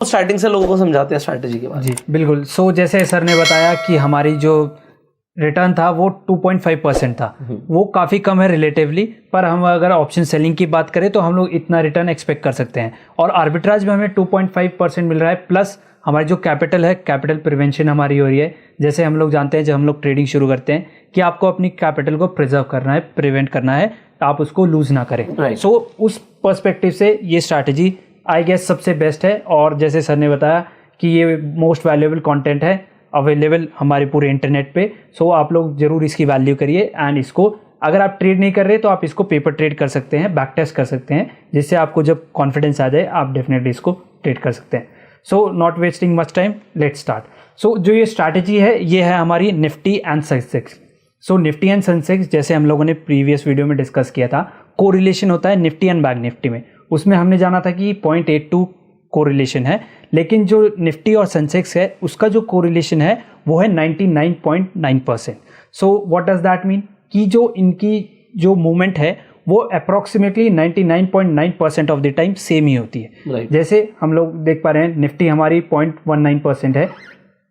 Starting से लोगों को समझाते हैं स्ट्रैटेजी के बारे में। जी बिल्कुल। सो जैसे सर ने बताया कि हमारी जो रिटर्न था वो 2.5% था, वो काफ़ी कम है रिलेटिवली, पर हम अगर ऑप्शन सेलिंग की बात करें तो हम लोग इतना रिटर्न एक्सपेक्ट कर सकते हैं। और आर्बिट्राज में हमें 2.5% मिल रहा है, प्लस हमारी जो कैपिटल है, कैपिटल प्रिवेंशन हमारी हो रही है। जैसे हम लोग जानते हैं जब हम लोग ट्रेडिंग शुरू करते हैं कि आपको अपनी कैपिटल को प्रिजर्व करना है, प्रिवेंट करना है, आप उसको लूज ना करें। सो उस पर्सपेक्टिव से ये स्ट्रैटेजी आई गेस सबसे बेस्ट है। और जैसे सर ने बताया कि ये मोस्ट वैल्यूएबल कंटेंट है अवेलेबल हमारे पूरे इंटरनेट पे। सो आप लोग ज़रूर इसकी वैल्यू करिए। एंड इसको अगर आप ट्रेड नहीं कर रहे तो आप इसको पेपर ट्रेड कर सकते हैं, बैक टेस्ट कर सकते हैं, जिससे आपको जब कॉन्फिडेंस आ जाए आप डेफिनेटली इसको ट्रेड कर सकते हैं। So not wasting much time, let's start. So जो ये स्ट्रैटेजी है ये है हमारी Nifty and Sensex. So Nifty and Sensex जैसे हम लोगों ने प्रीवियस वीडियो में डिस्कस किया था, कोरिलेशन होता है निफ्टी एंड बैंक निफ्टी में। उसमें हमने जाना था कि 0.82 कोरिलेशन है, लेकिन जो निफ्टी और सेंसेक्स है उसका जो कोरिलेशन है वो है 99.9%। So what does that mean कि जो इनकी जो मूवमेंट है वो approximately 99.9% of the time same ही होती है। जैसे हम लोग देख पा रहे हैं निफ्टी हमारी 0.19% है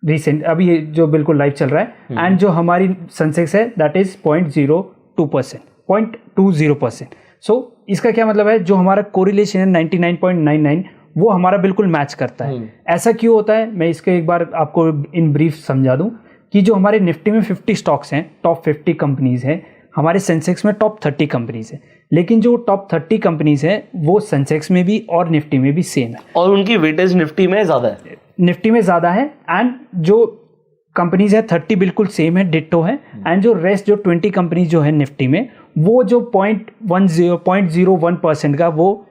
रिसेंट, अभी ये जो बिल्कुल लाइव चल रहा है, एंड जो हमारी सेंसेक्स है दैट इज 0.02%, 0.20%। सो इसका क्या मतलब है, जो हमारा कोरिलेशन है 99.99 वो हमारा बिल्कुल मैच करता है। ऐसा क्यों होता है, मैं इसके एक बार आपको इन ब्रीफ समझा दूं कि जो हमारे निफ्टी में 50 स्टॉक्स हैं, टॉप 50 कंपनीज हैं, हमारे सेंसेक्स में टॉप 30 कंपनीज हैं, लेकिन जो टॉप 30 कंपनीज हैं वो सेंसेक्स में भी और निफ्टी में भी सेम है, और उनकी वेटेज निफ्टी में ज़्यादा है, निफ्टी में ज़्यादा है। एंड जो कंपनीज है 30 बिल्कुल सेम है, डिट्टो है। एंड जो रेस्ट जो 20 कंपनीज जो है निफ्टी में, वो जो 0.01% का वो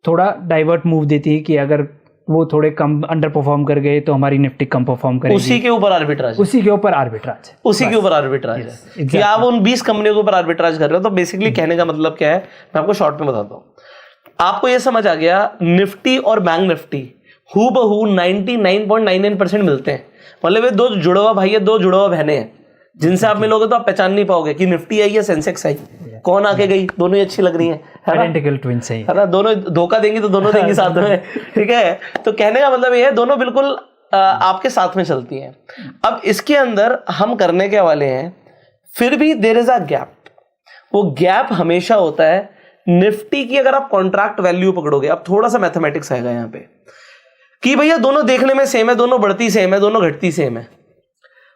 थोड़ा डाइवर्ट मूव देती है कि अगर वो थोड़े कम अंडर परफॉर्म कर गए तो हमारी निफ्टी कम परफॉर्म करेगी। उसी के ऊपर आर्बिट्राज, उसी के ऊपर आर्बिट्राज, उसी के ऊपर आर्बिट्राज है कि आप उन 20 कंपनियों के ऊपर आर्बिट्राज कर रहे हो। तो बेसिकली कहने का मतलब क्या है, मैं आपको शॉर्ट में बताता हूँ। आपको ये समझ आ गया, निफ्टी और बैंक निफ्टी हूबहू 99.99% मिलते हैं। मतलब ये दो जुड़वा भाई है, दो जुड़वा बहनें हैं, जिनसे आप मिलोगे तो आप पहचान नहीं पाओगे कि निफ्टी आई या सेंसेक्स आई, कौन आके गई, दोनों ही अच्छी लग रही हैं, आइडेंटिकल ट्विन्स है ना, दोनों धोखा देंगी तो दोनों देंगी साथ में, ठीक है। तो कहने का मतलब ये है दोनों बिल्कुल आपके साथ में चलती हैं। अब इसके अंदर हम करने के वाले हैं, फिर भी देयर इज अ गैप। वो गैप हमेशा होता है निफ्टी की। अगर आप कॉन्ट्रैक्ट वैल्यू पकड़ोगे, अब थोड़ा सा मैथमेटिक्स आएगा यहाँ पे कि भैया दोनों देखने में सेम है, दोनों बढ़ती सेम है, दोनों घटती सेम है,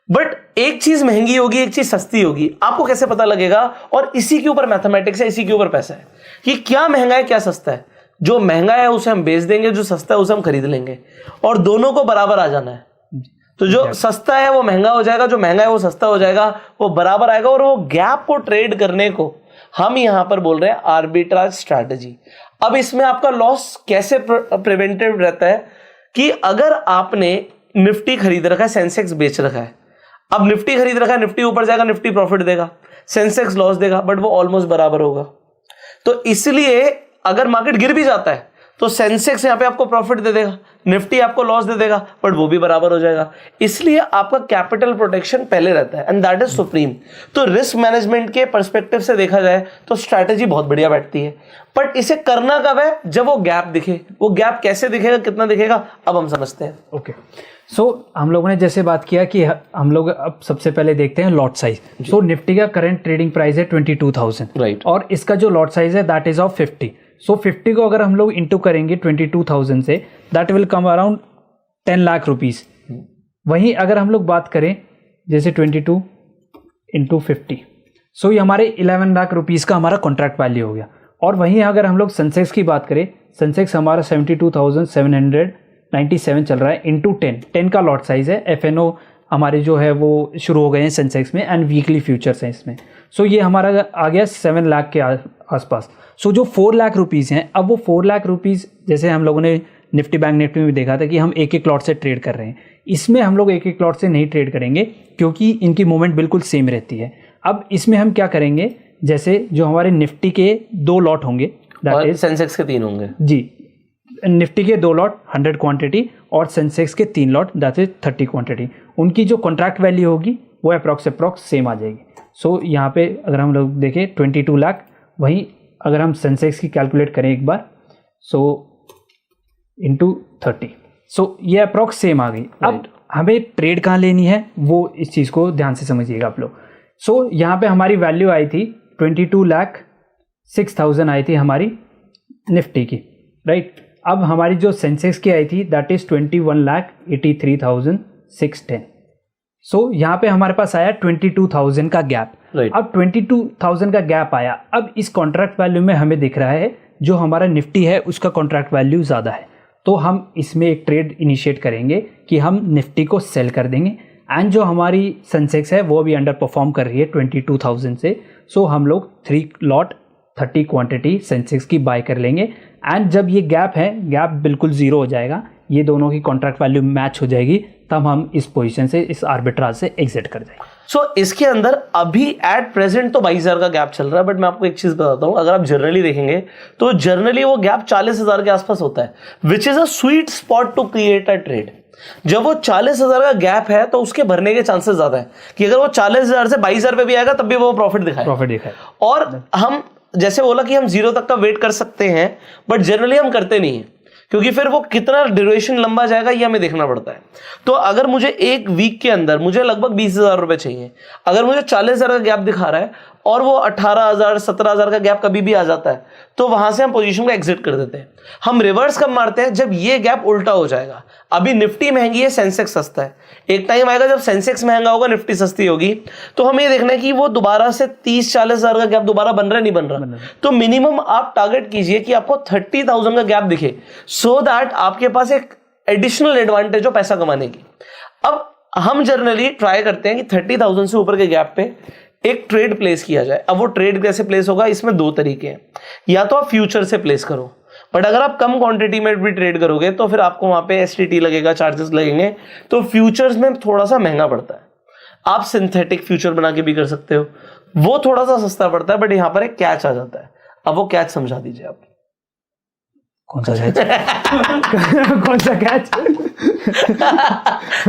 बट एक चीज महंगी होगी, एक चीज सस्ती होगी। आपको कैसे पता लगेगा? और इसी के ऊपर मैथमेटिक्स है, इसी के ऊपर पैसा है कि क्या महंगा है क्या सस्ता है। जो महंगा है उसे हम बेच देंगे, जो सस्ता है उसे हम खरीद लेंगे, और दोनों को बराबर आ जाना है। तो जो सस्ता है वो महंगा हो जाएगा, जो महंगा है वो सस्ता हो जाएगा, वो बराबर आएगा। और वो गैप को ट्रेड करने को हम यहां पर बोल रहे हैं आर्बिट्राज स्ट्रैटेजी। अब इसमें आपका लॉस कैसे प्रिवेंटेड रहता है कि अगर आपने निफ्टी खरीद रखा है, सेंसेक्स बेच रखा है, अब निफ्टी खरीद रखा है, निफ्टी ऊपर जाएगा, निफ्टी प्रॉफिट देगा, सेंसेक्स लॉस देगा, बट वो ऑलमोस्ट बराबर होगा। तो इसलिए अगर मार्केट गिर भी जाता है तो सेंसेक्स यहां पे आपको प्रॉफिट दे देगा, निफ्टी आपको लॉस दे देगा, बट वो भी बराबर हो जाएगा। इसलिए आपका कैपिटल प्रोटेक्शन पहले रहता है, एंड दैट इज सुप्रीम। तो रिस्क मैनेजमेंट के पर्सपेक्टिव से देखा जाए तो स्ट्रैटेजी बहुत बढ़िया बैठती है, बट इसे करना कब है? जब वो गैप दिखे। वो गैप कैसे दिखेगा, कितना दिखेगा, अब हम समझते हैं। ओके। सो हम लोगों ने जैसे बात किया कि हम लोग अब सबसे पहले देखते हैं लॉट साइज। सो निफ्टी का करंट ट्रेडिंग प्राइस है 22,000, राइट, और इसका जो लॉट साइज है दैट इज ऑफ 50। सो 50 को अगर हम लोग इंटू करेंगे 22,000 से, that will come around 10 lakh rupees. वहीं अगर हम लोग बात करें जैसे 22 इंटू 50, सो ये हमारे 11 लाख रुपीज का हमारा कॉन्ट्रैक्ट वैल्यू हो गया। और वहीं अगर हम लोग सेंसेक्स की बात करें, सेंसेक्स हमारा 72,797 चल रहा है, इंटू 10 का लॉट साइज है। FNO हमारे जो है वो शुरू हो गए हैं सेंसेक्स में, एंड वीकली फ्यूचर्स हैं इसमें। सो ये हमारा आ गया 7 लाख के आसपास। सो जो 4 लाख रुपीज़ हैं, अब वो 4 लाख रुपीज़ जैसे हम लोगों ने निफ्टी बैंक निफ्टी में भी देखा था कि हम एक एक लॉट से ट्रेड कर रहे हैं, इसमें हम लोग एक एक लॉट से नहीं ट्रेड करेंगे क्योंकि इनकी मूवमेंट बिल्कुल सेम रहती है। अब इसमें हम क्या करेंगे, जैसे जो हमारे निफ्टी के 2 लॉट होंगे, दैट इज सेंसेक्स के 3 होंगे जी, निफ्टी के 2 लॉट 100 क्वांटिटी और सेंसेक्स के 3 लॉट दैट इज 30 क्वांटिटी, उनकी जो कॉन्ट्रैक्ट वैल्यू होगी वो अप्रॉक्स सेम आ जाएगी। सो यहाँ पे अगर हम लोग देखें 22 लाख, वहीं अगर हम सेंसेक्स की कैलकुलेट करें एक बार, सो इंटू 30, सो ये अप्रॉक्स सेम आ गई। अब हमें ट्रेड कहाँ लेनी है वो इस चीज़ को ध्यान से समझिएगा आप लोग। सो यहाँ पे हमारी वैल्यू आई थी 22,06,000 आई थी हमारी निफ्टी की, राइट। अब हमारी जो सेंसेक्स की आई थी दैट इज़ 21,83,610। सो यहाँ पे हमारे पास आया 22,000 का गैप। अब 22,000 का गैप आया। अब इस कॉन्ट्रैक्ट वैल्यू में हमें दिख रहा है जो हमारा निफ्टी है उसका कॉन्ट्रैक्ट वैल्यू ज़्यादा है, तो हम इसमें एक ट्रेड इनिशिएट करेंगे कि हम निफ्टी को सेल कर देंगे। एंड जो हमारी सेंसेक्स है वो भी अंडर परफॉर्म कर रही है 22,000 से। सो हम लोग 3 लॉट 30 क्वांटिटी सेंसेक्स की बाय कर लेंगे। एंड जब ये गैप है, गैप बिल्कुल ज़ीरो हो जाएगा, ये दोनों की कॉन्ट्रैक्ट वैल्यू मैच हो जाएगी, तब हम इस पोजीशन से, इस आर्बिट्राज से एग्जिट कर देंगे। सो इसके अंदर अभी एट प्रेजेंट तो 22,000 का गैप चल रहा है, बट मैं आपको एक चीज बताता हूं, अगर आप जर्नली देखेंगे तो जर्नली वो गैप 40,000 के आसपास होता है, which is a sweet spot to create a trade. जब वो 40,000 का गैप है तो उसके भरने के चांसेस ज्यादा है कि अगर वो 40,000 से 22,000 पे भी आएगा तब भी वो प्रॉफिट दिखाए। और हम जैसे बोला कि हम जीरो तक का वेट कर सकते हैं, बट जनरली हम करते नहीं है, क्योंकि फिर वो कितना ड्यूरेशन लंबा जाएगा ये हमें देखना पड़ता है। तो अगर मुझे एक वीक के अंदर मुझे लगभग 20,000 रुपए चाहिए, अगर मुझे 40,000 का गैप दिखा रहा है और वो 18,000 17,000 का गैप कभी भी आ जाता है, तो वहां से हम पोजीशन को एग्जिट कर देते हैं। हम रिवर्स कब मारते हैं? जब ये गैप उल्टा हो जाएगा। अभी निफ्टी महंगी है, सेंसेक्स सस्ता है, एक टाइम आएगा जब सेंसेक्स महंगा होगा, निफ्टी सस्ती होगी, तो हमें ये देखना है कि वो दोबारा से 30-40,000 का गैप दोबारा बन रहा है, नहीं बन रहा। तो मिनिमम आप टारगेट कीजिए कि आपको 30,000 का गैप दिखे, सो दैट आपके पास एक एडिशनल एडवांटेज हो पैसा कमाने की। अब हम जनरली ट्राई करते हैं कि 30,000 से ऊपर के गैप पे एक ट्रेड प्लेस किया जाए। अब वो ट्रेड कैसे प्लेस होगा, इसमें 2 तरीके हैं। या तो आप फ्यूचर से प्लेस करो, बट अगर आप कम क्वांटिटी में भी ट्रेड करोगे तो फिर आपको वहां पे एसटीटी लगेगा, चार्जेस लगेंगे, तो फ्यूचर्स में थोड़ा सा महंगा पड़ता है। आप सिंथेटिक फ्यूचर बना के भी कर सकते हो, वो थोड़ा सा सस्ता पड़ता है, बट यहां पर एक कैच आ जाता है। अब वो कैच समझा दीजिए आप। कौन सा कैच? कौन सा कैच?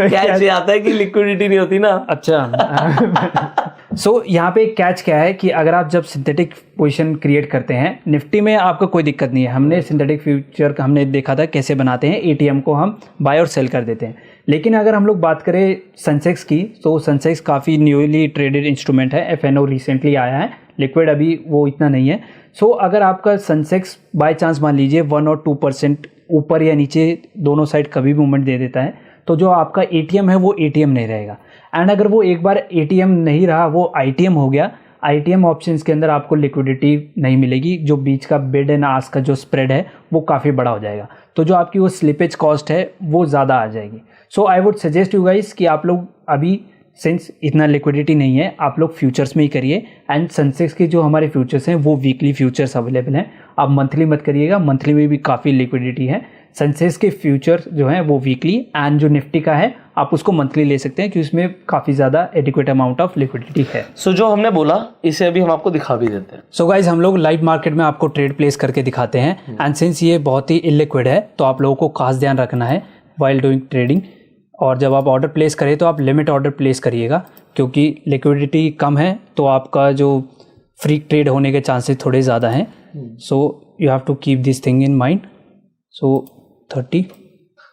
कैच ये आता है कि लिक्विडिटी नहीं होती ना। अच्छा। सो यहाँ पे कैच क्या है कि अगर आप जब सिंथेटिक पोजीशन क्रिएट करते हैं निफ्टी में, आपको कोई दिक्कत नहीं है। हमने सिंथेटिक फ्यूचर हमने देखा था कैसे बनाते हैं, एटीएम को हम बाय और सेल कर देते हैं। लेकिन अगर हम लोग बात करें सेंसेक्स की, तो सेंसेक्स काफ़ी न्यूली ट्रेडेड इंस्ट्रूमेंट है, एफएनओ रिसेंटली आया है, लिक्विड अभी वो इतना नहीं है। सो अगर आपका सेंसेक्स बाय चांस मान लीजिए 1 और 2% ऊपर या नीचे दोनों साइड कभी भी मूवमेंट दे देता है, तो जो आपका एटीएम है वो एटीएम नहीं रहेगा। एंड अगर वो एक बार एटीएम नहीं रहा, वो आईटीएम हो गया, आईटीएम ऑप्शंस के अंदर आपको लिक्विडिटी नहीं मिलेगी, जो बीच का बिड एंड आस्क का जो स्प्रेड है वो काफ़ी बड़ा हो जाएगा, तो जो आपकी वो स्लिपेज कॉस्ट है वो ज़्यादा आ जाएगी। So I would suggest you guys कि आप लोग अभी सिंस इतना लिक्विडिटी नहीं है, आप लोग फ्यूचर्स में ही करिए। एंड सेंसेक्स के जो हमारे फ्यूचर्स हैं वो वीकली फ्यूचर्स अवेलेबल हैं, आप मंथली मत करिएगा, मंथली में भी काफ़ी लिक्विडिटी है। सेंसेक्स के फ्यूचर्स जो हैं वो वीकली, एंड जो निफ्टी का है आप उसको मंथली ले सकते हैं क्योंकि उसमें काफ़ी ज़्यादा एडिक्वेट अमाउंट ऑफ लिक्विडिटी है। सो जो हमने बोला इसे अभी हम आपको दिखा भी देते हैं। सो गाइज हम लोग लाइव मार्केट में आपको ट्रेड प्लेस करके दिखाते हैं, एंड सिंस ये बहुत ही इलिक्विड है तो आप लोगों को खास ध्यान रखना है वाइल डूइंग ट्रेडिंग। और जब आप ऑर्डर प्लेस करें तो आप लिमिट ऑर्डर प्लेस करिएगा, क्योंकि लिक्विडिटी कम है तो आपका जो फ्री ट्रेड होने के चांसेस थोड़े ज़्यादा हैं। So you have to keep this thing in mind. So 30।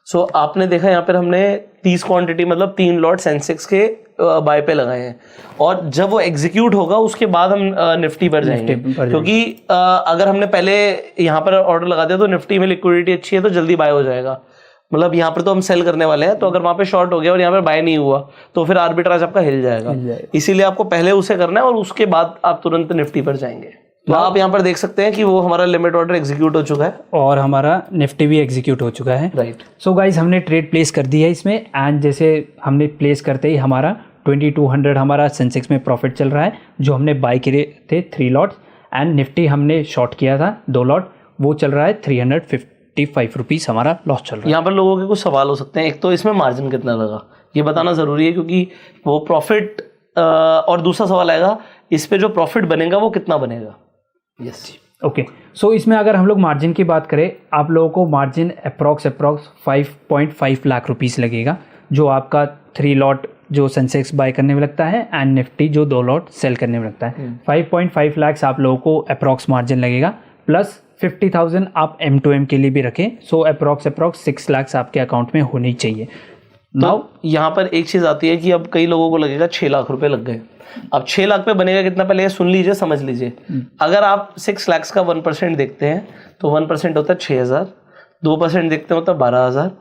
So आपने देखा यहाँ पर हमने 30 क्वांटिटी मतलब 3 लॉट सेंसेक्स के बाय पे लगाए हैं, और जब वो एग्जीक्यूट होगा उसके बाद हम निफ्टी पर जाएंगे, क्योंकि अगर हमने पहले यहाँ पर ऑर्डर लगा दिया तो निफ्टी में लिक्विडिटी अच्छी है तो जल्दी बाय हो जाएगा। मतलब यहाँ पर तो हम सेल करने वाले हैं, तो अगर वहाँ पे शॉर्ट हो गया और यहाँ पर बाय नहीं हुआ तो फिर आर्बिट्राज आपका हिल जाएगा। इसीलिए आपको पहले उसे करना है और उसके बाद आप तुरंत निफ्टी पर जाएंगे। तो आप यहाँ पर देख सकते हैं कि वो हमारा लिमिट ऑर्डर एग्जीक्यूट हो चुका है और हमारा निफ्टी भी एग्जीक्यूट हो चुका है। राइट। सो गाइज हमने ट्रेड प्लेस कर दी है इसमें, एंड जैसे हमने प्लेस करते ही हमारा 2200 हमारा सेंसेक्स में प्रॉफिट चल रहा है, जो हमने बाय किए थे 3 लॉट्स, एंड निफ्टी हमने शॉर्ट किया था 2 लॉट, वो चल रहा है 355 रुपीज़ हमारा लॉस चल रहा है। यहाँ पर लोगों के कुछ सवाल हो सकते हैं, एक तो इसमें मार्जिन कितना लगा ये बताना ज़रूरी है, क्योंकि वो प्रॉफिट, और दूसरा सवाल आएगा इस पे जो प्रॉफिट बनेगा वो कितना बनेगा। Yes okay. सो इसमें अगर हम लोग मार्जिन की बात करें, आप लोगों को मार्जिन अप्रॉक्स 5.5 लाख रुपीस लगेगा, जो आपका 3 लॉट जो सेंसेक्स बाय करने में लगता है, एंड निफ्टी जो 2 लॉट सेल करने में लगता है। 5.5 लाख आप लोगों को अप्रॉक्स मार्जिन लगेगा, प्लस 50,000 आप M2M के लिए भी रखें, सो अप्रॉक्स 6 लाख आपके अकाउंट में होनी चाहिए। तो यहाँ पर एक चीज आती है कि अब कई लोगों को लगेगा 6 लाख रुपए लग गए। अब 6 लाख पे बनेगा कितना, पहले ये सुन लीजिए, समझ लीजिए। अगर आप 6 लाख का 1% देखते हैं तो 1% होता है 6,000, 2% देखते हैं तो 12,000,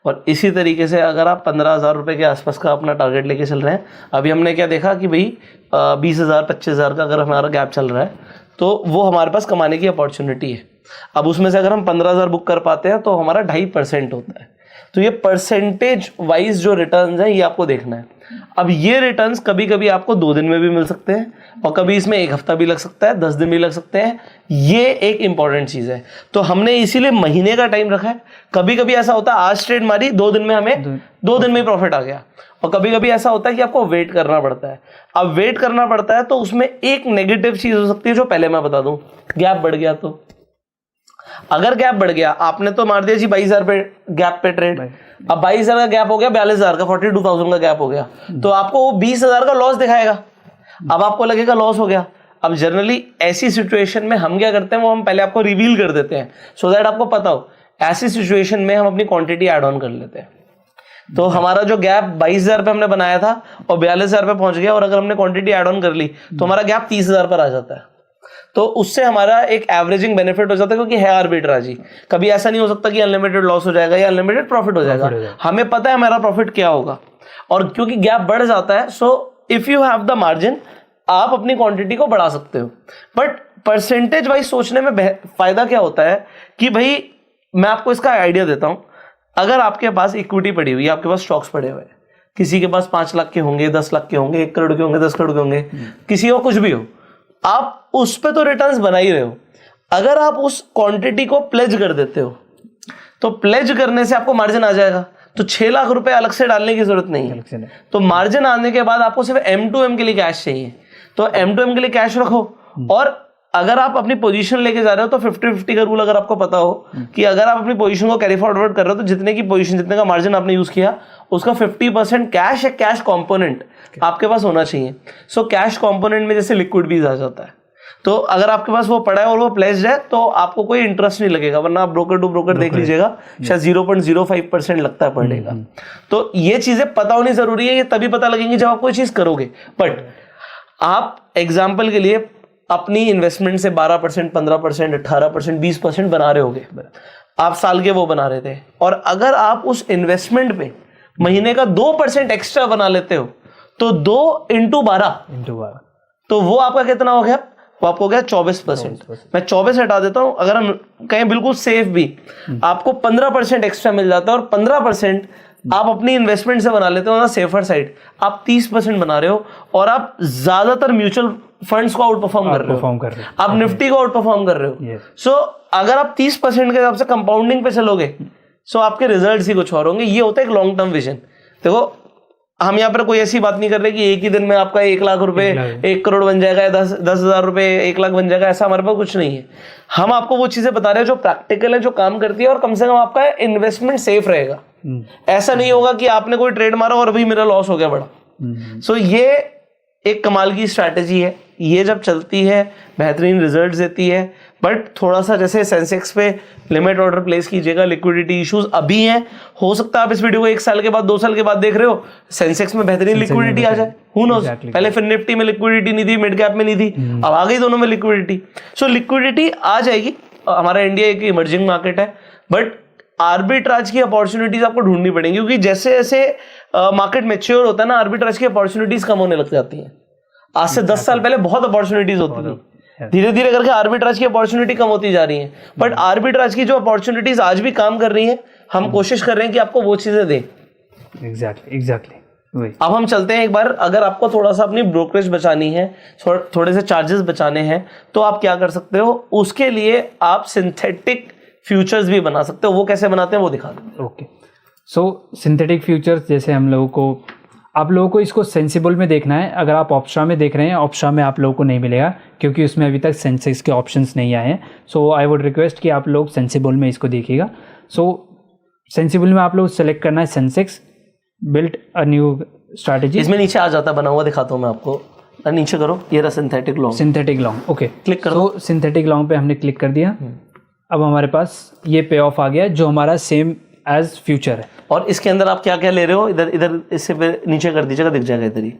और इसी तरीके से अगर आप 15,000 रुपये के आसपास का अपना टारगेट लेके चल रहे हैं, अभी हमने क्या देखा कि भाई 20,000 25,000 का अगर हमारा गैप चल रहा है तो वो हमारे पास कमाने की अपॉर्चुनिटी है। अब उसमें से अगर हम 15,000 बुक कर पाते हैं तो हमारा 2.5% होता है। तो ये परसेंटेज वाइज जो रिटर्न्स हैं ये आपको देखना है। अब ये रिटर्न्स कभी कभी आपको 2 दिन में भी मिल सकते हैं और कभी इसमें 1 हफ्ता भी लग सकता है, 10 दिन भी लग सकते हैं। ये एक इंपॉर्टेंट चीज है, तो हमने इसीलिए महीने का टाइम रखा है। कभी कभी ऐसा होता है आज ट्रेड मारी 2 दिन में हमें 2 दिन में ही प्रॉफिट आ गया, और कभी कभी ऐसा होता है कि आपको वेट करना पड़ता है। अब वेट करना पड़ता है तो उसमें एक नेगेटिव चीज हो सकती है जो पहले मैं बता दूं, गैप बढ़ गया। तो अगर गैप बढ़ गया, आपने तो मार दिया जी 22,000 पे गैप पे ट्रेड, अब 22,000 का गैप हो गया 42,000 का, 42,000 का गैप हो गया, तो आपको वो 20,000 का लॉस दिखाएगा। अब आपको लगेगा लॉस हो गया। अब जनरली ऐसी सिचुएशन में हम क्या करते हैं, वो हम पहले आपको रिवील कर देते हैं सो दैट आपको पता हो। ऐसी सिचुएशन में हम अपनी क्वांटिटी ऐड ऑन कर लेते हैं। तो हमारा जो गैप 22,000 पे हमने बनाया था और 42,000 पे पहुंच गया, और अगर हमने क्वांटिटी ऐड ऑन कर ली तो हमारा गैप 30,000 पर आ जाता है। तो उससे हमारा एक एवरेजिंग बेनिफिट हो जाता है, क्योंकि है आर्बिट्राजी। कभी ऐसा नहीं हो सकता कि अनलिमिटेड लॉस हो जाएगा या अनलिमिटेड प्रॉफिट हो जाएगा। हमें पता है हमारा प्रॉफिट क्या होगा, और क्योंकि गैप बढ़ जाता है, so if you have the margin आप अपनी क्वांटिटी को बढ़ा सकते हो। बट परसेंटेज वाइज सोचने में फायदा क्या होता है कि भाई मैं आपको इसका आइडिया देता हूं। अगर आपके पास इक्विटी पड़ी हुई है, आपके पास स्टॉक्स पड़े हुए हैं, किसी के पास 5 लाख के होंगे, 10 लाख के होंगे, 1 करोड़ के होंगे, 10 करोड़ के होंगे, किसी को कुछ भी हो, आप उस पे तो रिटर्न्स बना ही रहे हो। अगर आप उस क्वांटिटी को प्लेज कर देते हो तो प्लेज करने से आपको मार्जिन आ जाएगा। तो 6 लाख रुपए अलग से डालने की जरूरत नहीं है। तो मार्जिन आने के बाद आपको सिर्फ M2M के लिए कैश चाहिए, तो M2M के लिए कैश रखो। और अगर आप अपनी पोजीशन लेके जा रहे हो तो 50-50 का रूल अगर आपको पता हो कि अगर आप अपनी पोजीशन को कैरी फॉरवर्ड कर रहे हो तो जितने की पोजीशन, जितने का मार्जिन आपने यूज किया उसका 50% कैश या कैश कंपोनेंट आपके पास होना चाहिए। सो कैश कंपोनेंट में जैसे लिक्विड बीज आ जाता है, तो अगर आपके पास वो पड़ा है और वो प्लेस्ड है तो आपको कोई इंटरेस्ट नहीं लगेगा, वरना आप ब्रोकर टू ब्रोकर देख लीजिएगा शायद 0.05% लगता है पर डे का। तो ये चीजें पता होनी जरूरी है, ये तभी पता लगेंगी जब आप कोई चीज करोगे। बट आप एग्जाम्पल के लिए अपनी इन्वेस्टमेंट से 12%, 15%, 18%, 20% बना रहे होगे, आप साल के वो बना रहे थे, और अगर आप उस इन्वेस्टमेंट पे महीने का 2% एक्स्ट्रा बना लेते हो तो 2 × 12 तो वो आपका कितना हो गया, वो आपको हो गया 24%। मैं 24 हटा देता हूं, अगर हम कहें बिल्कुल सेफ भी, आपको 15% एक्स्ट्रा मिल जाता है, और 15% आप अपनी इन्वेस्टमेंट से बना लेते हो ना सेफर साइड, आप 30% बना रहे हो, और आप ज्यादातर म्यूचुअल फंड्स को आउट परफॉर्म कर रहे हो, आप निफ्टी को आउट परफॉर्म कर रहे हो। सो अगर आप 30% के हिसाब से कंपाउंडिंग पे चलोगे सो आपके रिजल्ट्स ही कुछ और होंगे। ये होता है एक लॉन्ग टर्म विजन। देखो हम यहाँ पर कोई ऐसी बात नहीं कर रहे कि एक ही दिन में आपका 1 लाख रुपए 1 करोड़ बन जाएगा, या 10,000 रुपए 1 लाख बन जाएगा, ऐसा हमारे पास कुछ नहीं है। हम आपको वो चीजें बता रहे हैं जो प्रैक्टिकल है, जो काम करती है, और कम से कम आपका इन्वेस्टमेंट सेफ रहेगा। ऐसा नहीं होगा कि आपने कोई ट्रेड मारा और अभी मेरा लॉस हो गया बड़ा। सो ये एक कमाल की स्ट्रैटेजी है, ये जब चलती है बेहतरीन रिजल्ट्स देती है। बट थोड़ा सा जैसे सेंसेक्स पे लिमिट ऑर्डर प्लेस कीजिएगा, लिक्विडिटी इश्यूज अभी हैं, हो सकता है आप इस वीडियो को 1 साल के बाद 2 साल के बाद देख रहे हो, सेंसेक्स में बेहतरीन लिक्विडिटी आ जाए, हु नोस। पहले फिर निफ्टी में लिक्विडिटी नहीं थी, मिड कैप में नहीं थी, अब आ गई दोनों में लिक्विडिटी। सो लिक्विडिटी आ जाएगी। हमारा इंडिया एक इमर्जिंग मार्केट है, बट आर्बिट्राज की अपॉर्चुनिटीज आपको ढूंढनी पड़ेंगी, क्योंकि जैसे जैसे मार्केट मैच्योर होता है ना, आर्बिट्राज की अपॉर्चुनिटीज कम होने लग जाती हैं। आज से 10 साल पहले बहुत अपॉर्चुनिटीज होती थी, धीरे धीरे करके आर्बिट्राज की अपॉर्चुनिटी कम होती जा रही है। बट आर्बिट्राज की जो अपॉर्चुनिटीज आज भी काम कर रही हैं, हम कोशिश कर रहे हैं कि आपको वो चीजें दें। एग्जैक्टली। अब हम चलते हैं एक बार, अगर आपको थोड़ा सा अपनी ब्रोकरेज बचानी है, थोड़े से चार्जेस बचाने हैं, तो आप क्या कर सकते हो, उसके लिए आप सिंथेटिक फ्यूचर्स भी बना सकते हो। वो कैसे बनाते हैं वो दिखा दो। ओके, सो सिंथेटिक फ्यूचर्स जैसे हम लोगों को, आप लोगों को इसको सेंसिबल में देखना है। अगर आप ऑप्शा में देख रहे हैं, ऑप्शा में आप लोगों को नहीं मिलेगा क्योंकि उसमें अभी तक सेंसेक्स के ऑप्शंस नहीं आए हैं। सो आई वुड रिक्वेस्ट कि आप लोग सेंसिबल में इसको देखिएगा। सो सेंसिबल में आप लोग सेलेक्ट करना है Sensex, built a new strategy. इसमें नीचे आ जाता है, बना हुआ दिखाता हूँ मैं आपको, नीचे करो, ये रहा synthetic long. Synthetic long, okay, click करो। सिंथेटिक लॉन्ग पे हमने क्लिक कर दिया। अब हमारे पास ये पे ऑफ आ गया जो हमारा सेम एज फ्यूचर है। और इसके अंदर आप क्या क्या ले रहे हो, इधर इधर इससे नीचे कर दीजिएगा, दिख जाएगा इधर ही।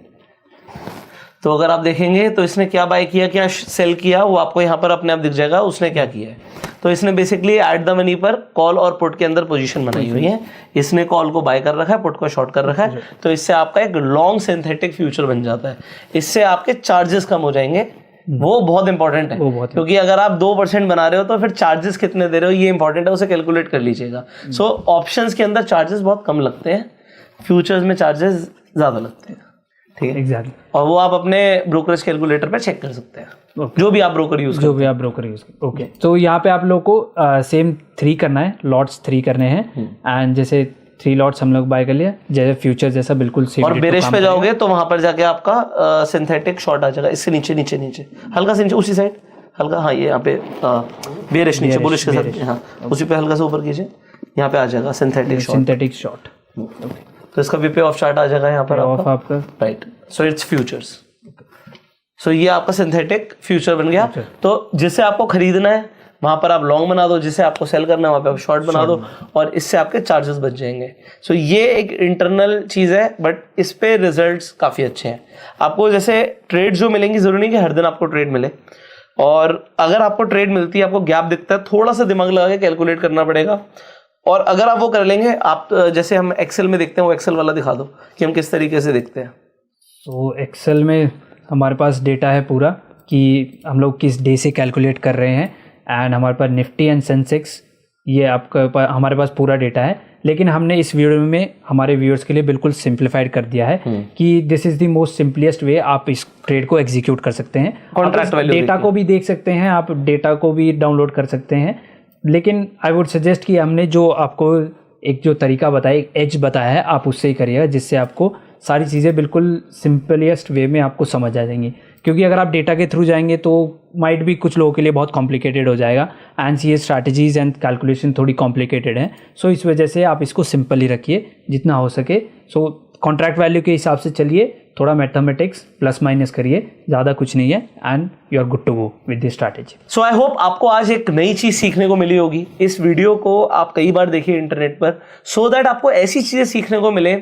तो अगर आप देखेंगे तो इसने क्या बाय किया, क्या सेल किया, वो आपको यहाँ पर अपने आप दिख जाएगा उसने क्या किया है। तो इसने बेसिकली एट द मनी पर कॉल और पुट के अंदर पोजीशन बनाई हुई है। इसने कॉल को बाय कर रखा है, पुट को शॉर्ट कर रखा है। तो इससे आपका एक लॉन्ग सिंथेटिक फ्यूचर बन जाता है। इससे आपके चार्जेस कम हो जाएंगे, वो बहुत इंपॉर्टेंट है। क्योंकि अगर आप 2% बना रहे हो तो फिर चार्जेस कितने दे रहे हो ये इंपॉर्टेंट है, उसे कैलकुलेट कर लीजिएगा। सो ऑप्शंस के अंदर चार्जेस बहुत कम लगते हैं, फ्यूचर्स में चार्जेस ज्यादा लगते हैं। ठीक है, एग्जैक्टली। और वो आप अपने ब्रोकरेज कैलकुलेटर पे चेक कर सकते हैं, जो भी आप ब्रोकर यूज जो भी आप ब्रोकर यूज करें। ओके, तो यहाँ पे आप लोग को सेम 3 करना है, लॉट्स 3 करने हैं। एंड जैसे 3 लॉट्स हम लोग बाय कर लिया, जैसे फ्यूचर जैसा बिल्कुल सेम। और बेरिश पे जाओगे तो वहां पर जाके आपका सिंथेटिक शॉर्ट आ जाएगा, इससे नीचे नीचे नीचे हल्का से नीचे, उसी साइड हल्का, हाँ ये यहाँ पे बेरिश नीचे, बुलिश के साथ, हाँ उसी पे हल्का से ऊपर कीजिए, यहाँ पे आ जाएगा सिंथेटिक शॉर्ट। तो इसका भी पे ऑफ चार्ट आ जाएगा यहाँ पर आपका, right. So it's futures. So ये आपका सिंथेटिक फ्यूचर बन गया। तो जिसे आपको खरीदना है वहां पर आप लॉन्ग बना दो, जिसे आपको सेल करना है वहां पे आप शॉर्ट बना दो, और इससे आपके चार्जेस बच जाएंगे। सो ये एक इंटरनल चीज है, बट इस पे रिजल्ट्स काफी अच्छे हैं। आपको जैसे ट्रेड जो मिलेंगी, जरूरी नहीं कि हर दिन आपको ट्रेड मिले, और अगर आपको ट्रेड मिलती है, आपको गैप दिखता है, थोड़ा सा दिमाग लगा के कैलकुलेट करना पड़ेगा। और अगर आप वो कर लेंगे, आप जैसे हम एक्सेल में देखते हैं, वो एक्सेल वाला दिखा दो कि हम किस तरीके से देखते हैं। तो एक्सेल में हमारे पास डेटा है पूरा कि हम लोग किस डे से कैलकुलेट कर रहे हैं, एंड हमारे पास निफ्टी एंड सेंसेक्स, ये आपका हमारे पास पूरा डेटा है। लेकिन हमने इस वीडियो में हमारे व्यूअर्स के लिए बिल्कुल सिंप्लीफाइड कर दिया है कि this is the most simplest way आप इस ट्रेड को एग्जीक्यूट कर सकते हैं। कॉन्ट्रैक्ट वैल्यू डेटा को भी देख सकते हैं, आप डेटा को भी डाउनलोड कर सकते हैं। लेकिन आई वुड सजेस्ट कि हमने जो आपको एक जो तरीका बताया, एक एज बताया है, आप उससे ही करिएगा, जिससे आपको सारी चीज़ें बिल्कुल सिंपलेस्ट वे में आपको समझ आ जाएंगी। क्योंकि अगर आप डेटा के थ्रू जाएंगे तो माइट भी कुछ लोगों के लिए बहुत कॉम्प्लिकेटेड हो जाएगा, एंड ये स्ट्रैटेजीज एंड कैलकुलेशन थोड़ी कॉम्प्लिकेटेड है। सो इस वजह से आप इसको सिंपल ही रखिए जितना हो सके। सो कॉन्ट्रैक्ट वैल्यू के हिसाब से चलिए, थोड़ा मैथमेटिक्स प्लस माइनस करिए, ज़्यादा कुछ नहीं है, and you are good to go with this strategy. So I hope आपको आज एक नई चीज़ सीखने को मिली होगी। इस वीडियो को आप कई बार देखिए इंटरनेट पर, सो दैट आपको ऐसी चीज़ें सीखने को मिले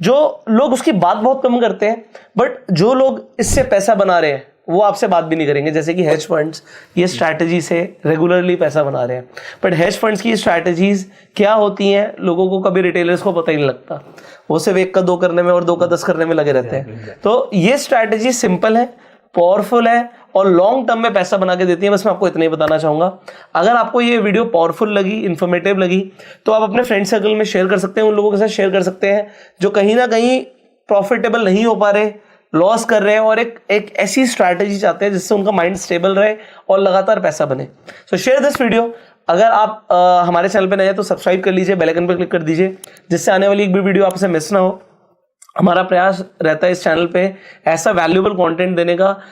जो लोग उसकी बात बहुत कम करते हैं, बट जो लोग इससे पैसा बना रहे हैं वो आपसे बात भी नहीं करेंगे। जैसे कि हेज फंड्स ये स्ट्रैटेजी से रेगुलरली पैसा बना रहे हैं, बट हेज फंड्स की स्ट्रैटेजीज क्या होती हैं लोगों को, कभी रिटेलर्स को पता ही नहीं लगता। वो सिर्फ 1 का 2 करने में और 2 का 10 करने में लगे रहते हैं। तो ये स्ट्रैटेजी सिंपल है, पावरफुल है, और लॉन्ग टर्म में पैसा बना के देती है। बस मैं आपको इतना ही बताना चाहूँगा। अगर आपको ये वीडियो पावरफुल लगी, इन्फॉर्मेटिव लगी, तो आप अपने फ्रेंड सर्कल में शेयर कर सकते हैं, उन लोगों के साथ शेयर कर सकते हैं जो कहीं ना कहीं प्रॉफिटेबल नहीं हो पा रहे, लॉस कर रहे हैं, और एक ऐसी स्ट्रैटेजी चाहते हैं जिससे उनका माइंड स्टेबल रहे और लगातार पैसा बने। सो शेयर दिस वीडियो। अगर आप हमारे चैनल पे नए हैं तो सब्सक्राइब कर लीजिए, बेल आइकन पर क्लिक कर दीजिए, जिससे आने वाली एक भी वीडियो आपसे मिस ना हो। हमारा प्रयास रहता है इस चैनल पे ऐसा वैल्यूएबल कंटेंट देने का